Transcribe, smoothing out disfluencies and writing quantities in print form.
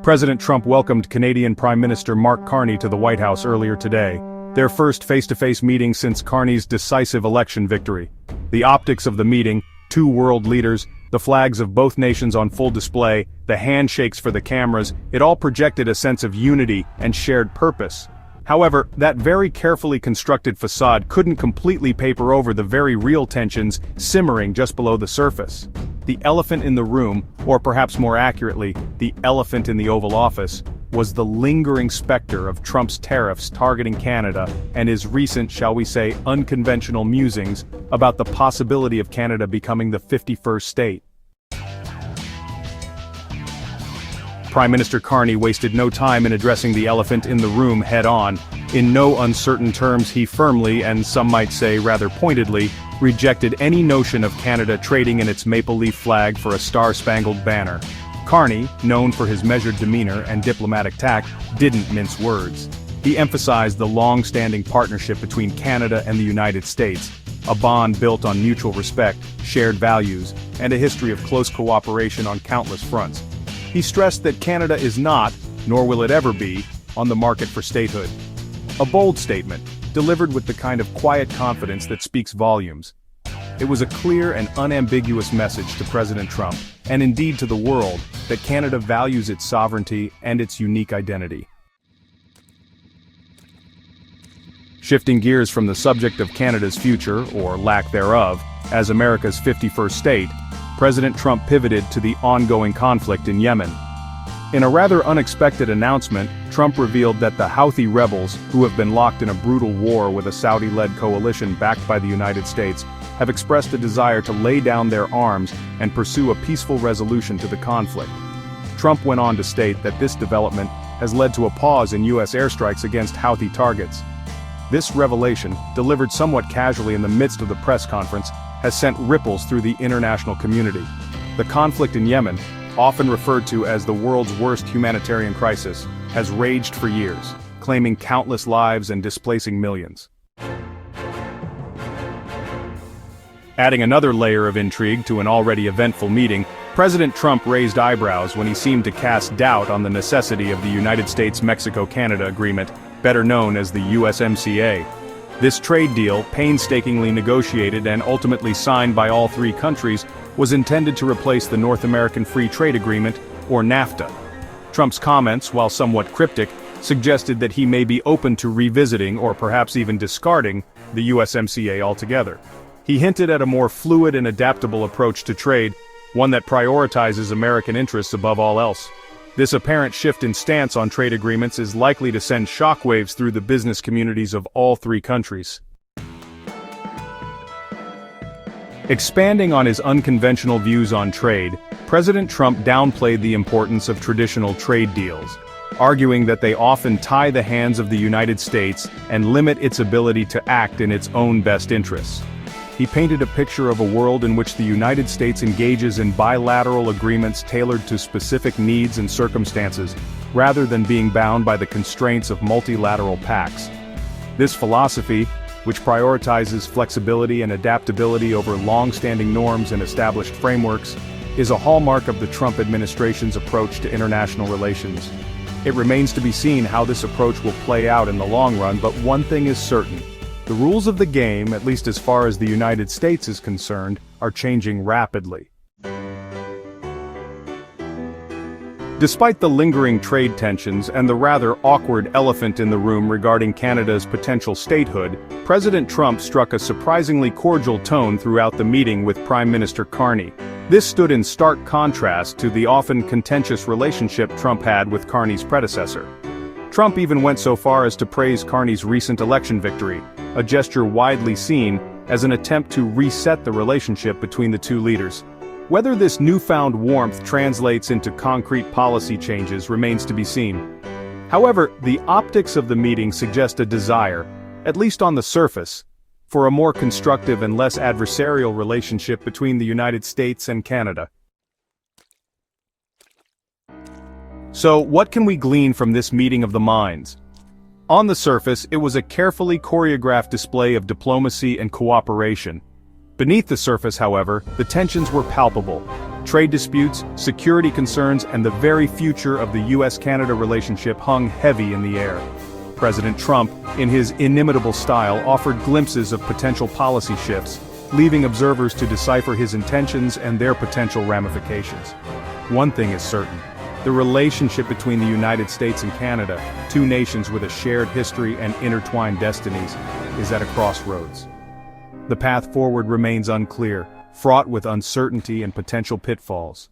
President Trump welcomed Canadian Prime Minister Mark Carney to the White House earlier today, their first face-to-face meeting since Carney's decisive election victory. The optics of the meeting, two world leaders, the flags of both nations on full display, the handshakes for the cameras, it all projected a sense of unity and shared purpose. However, that very carefully constructed facade couldn't completely paper over the very real tensions simmering just below the surface. The elephant in the room, or perhaps more accurately, the elephant in the Oval Office, was the lingering specter of Trump's tariffs targeting Canada and his recent, shall we say, unconventional musings about the possibility of Canada becoming the 51st state. Prime Minister Carney wasted no time in addressing the elephant in the room head-on. In no uncertain terms, he firmly, and some might say rather pointedly, rejected any notion of Canada trading in its maple leaf flag for a star-spangled banner. Carney, known for his measured demeanor and diplomatic tact, didn't mince words. He emphasized the long-standing partnership between Canada and the United States, a bond built on mutual respect, shared values, and a history of close cooperation on countless fronts. He stressed that Canada is not, nor will it ever be, on the market for statehood. A bold statement, delivered with the kind of quiet confidence that speaks volumes. It was a clear and unambiguous message to President Trump, and indeed to the world, that Canada values its sovereignty and its unique identity. Shifting gears from the subject of Canada's future, or lack thereof, as America's 51st state, President Trump pivoted to the ongoing conflict in Yemen. In a rather unexpected announcement, Trump revealed that the Houthi rebels, who have been locked in a brutal war with a Saudi-led coalition backed by the United States, have expressed a desire to lay down their arms and pursue a peaceful resolution to the conflict. Trump went on to state that this development has led to a pause in U.S. airstrikes against Houthi targets. This revelation, delivered somewhat casually in the midst of the press conference, has sent ripples through the international community. The conflict in Yemen, often referred to as the world's worst humanitarian crisis, has raged for years, claiming countless lives and displacing millions. Adding another layer of intrigue to an already eventful meeting, President Trump raised eyebrows when he seemed to cast doubt on the necessity of the United States-Mexico-Canada agreement, better known as the USMCA. This trade deal, painstakingly negotiated and ultimately signed by all three countries, was intended to replace the North American Free Trade Agreement, or NAFTA. Trump's comments, while somewhat cryptic, suggested that he may be open to revisiting or perhaps even discarding the USMCA altogether. He hinted at a more fluid and adaptable approach to trade, one that prioritizes American interests above all else. This apparent shift in stance on trade agreements is likely to send shockwaves through the business communities of all three countries. Expanding on his unconventional views on trade, President Trump downplayed the importance of traditional trade deals, arguing that they often tie the hands of the United States and limit its ability to act in its own best interests. He painted a picture of a world in which the United States engages in bilateral agreements tailored to specific needs and circumstances, rather than being bound by the constraints of multilateral pacts. This philosophy, which prioritizes flexibility and adaptability over long-standing norms and established frameworks, is a hallmark of the Trump administration's approach to international relations. It remains to be seen how this approach will play out in the long run, but one thing is certain. The rules of the game, at least as far as the United States is concerned, are changing rapidly. Despite the lingering trade tensions and the rather awkward elephant in the room regarding Canada's potential statehood, President Trump struck a surprisingly cordial tone throughout the meeting with Prime Minister Carney. This stood in stark contrast to the often contentious relationship Trump had with Carney's predecessor. Trump even went so far as to praise Carney's recent election victory, a gesture widely seen as an attempt to reset the relationship between the two leaders. Whether this newfound warmth translates into concrete policy changes remains to be seen. However, the optics of the meeting suggest a desire, at least on the surface, for a more constructive and less adversarial relationship between the United States and Canada. So, what can we glean from this meeting of the minds? On the surface, it was a carefully choreographed display of diplomacy and cooperation. Beneath the surface, however, the tensions were palpable. Trade disputes, security concerns, and the very future of the US-Canada relationship hung heavy in the air. President Trump, in his inimitable style, offered glimpses of potential policy shifts, leaving observers to decipher his intentions and their potential ramifications. One thing is certain: the relationship between the United States and Canada, two nations with a shared history and intertwined destinies, is at a crossroads. The path forward remains unclear, fraught with uncertainty and potential pitfalls.